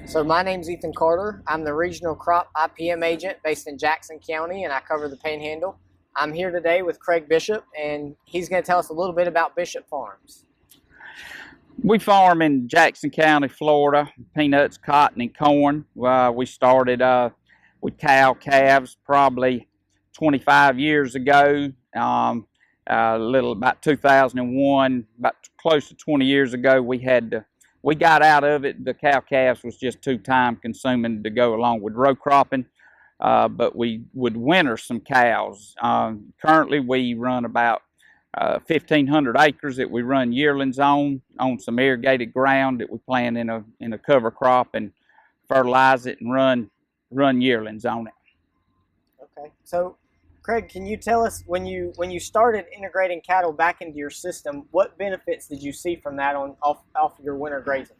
So my name's Ethan Carter. I'm the regional crop IPM agent based in Jackson County, and I cover the Panhandle. I'm here today with Craig Bishop, and he's going to tell us a little bit about Bishop Farms. We farm in Jackson County, Florida, peanuts, cotton, and corn. We started with calves probably 25 years ago. About 2001, about close to 20 years ago, we got out of it. The calves was just too time consuming to go along with row cropping, but we would winter some cows. Currently we run about 1,500 acres that we run yearlings on some irrigated ground that we plant in a cover crop and fertilize it and run yearlings on it. Okay, so Craig, can you tell us when you started integrating cattle back into your system, what benefits did you see from that off your winter grazing?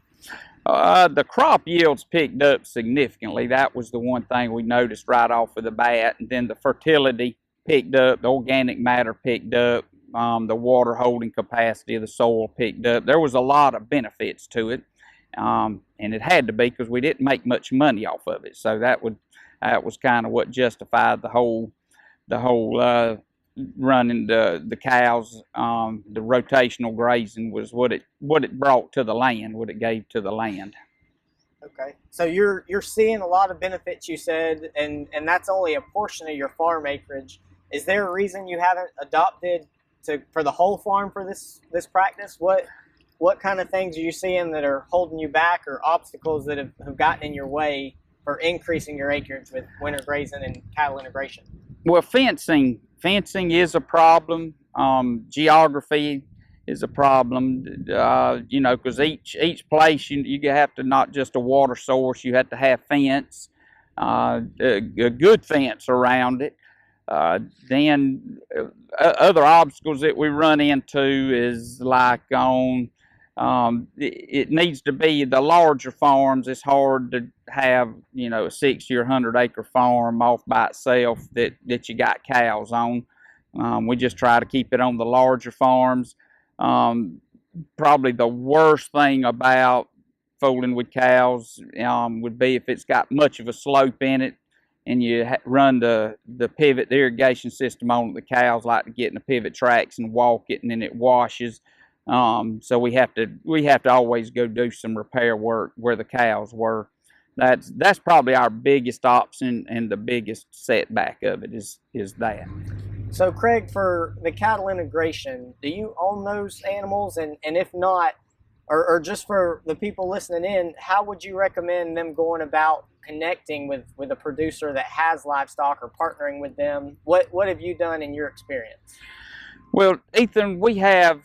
The crop yields picked up significantly. That was the one thing we noticed right off of the bat. And then the fertility picked up, the organic matter picked up, the water holding capacity of the soil picked up. There was a lot of benefits to it, and it had to be because we didn't make much money off of it. So that was kind of what justified the whole running the cows. The rotational grazing was what it brought to the land, what it gave to the land. Okay, so you're seeing a lot of benefits, you said, and that's only a portion of your farm acreage. Is there a reason you haven't adopted for the whole farm for this practice? What kind of things are you seeing that are holding you back, or obstacles that have gotten in your way for increasing your acreage with winter grazing and cattle integration? Well, fencing is a problem. Geography is a problem. Because each place you have to, not just a water source, you have to have fence, a good fence around it. Then other obstacles that we run into is like it needs to be the larger farms. It's hard to have, a 60 or 100 acre farm off by itself that you got cows on. We just try to keep it on the larger farms. Probably the worst thing about foaling with cows would be if it's got much of a slope in it and you run the pivot, the irrigation system on it. The cows like to get in the pivot tracks and walk it, and then it washes. So we have to always go do some repair work where the cows were. That's probably our biggest option, and the biggest setback of it is that. So Craig, for the cattle integration, do you own those animals? And if not, or just for the people listening in, how would you recommend them going about connecting with a producer that has livestock, or partnering with them? What have you done in your experience? Well, Ethan, we have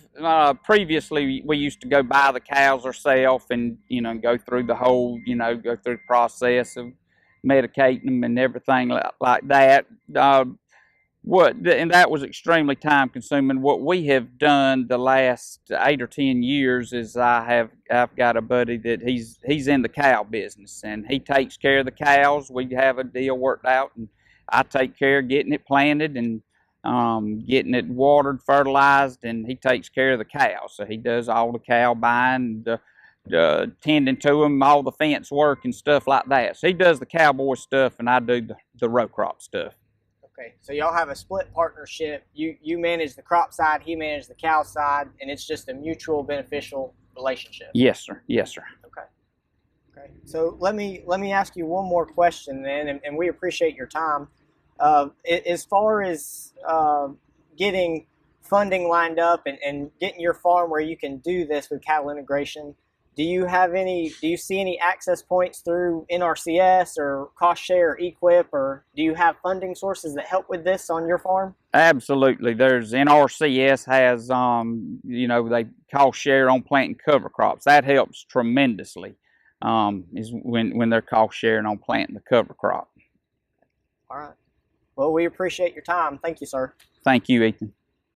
previously we used to go buy the cows ourselves and go through the whole go through the process of medicating them and everything like that. And that was extremely time consuming. What we have done the last 8 or 10 years is I've got a buddy that he's in the cow business, and he takes care of the cows. We have a deal worked out, and I take care of getting it planted and getting it watered, fertilized, and he takes care of the cows. So he does all the cow buying, the tending to them, all the fence work and stuff like that. So he does the cowboy stuff, and I do the row crop stuff. Okay, so y'all have a split partnership. You manage the crop side, he manages the cow side, and it's just a mutual beneficial relationship. Yes, sir. Yes, sir. Okay. So let me ask you one more question then, and we appreciate your time. As far as getting funding lined up and getting your farm where you can do this with cattle integration, do you see any access points through NRCS or cost share or equip, or do you have funding sources that help with this on your farm? Absolutely. There's NRCS has they cost share on planting cover crops. That helps tremendously. Is when they're cost sharing on planting the cover crop. All right. Well, we appreciate your time. Thank you, sir. Thank you, Ethan.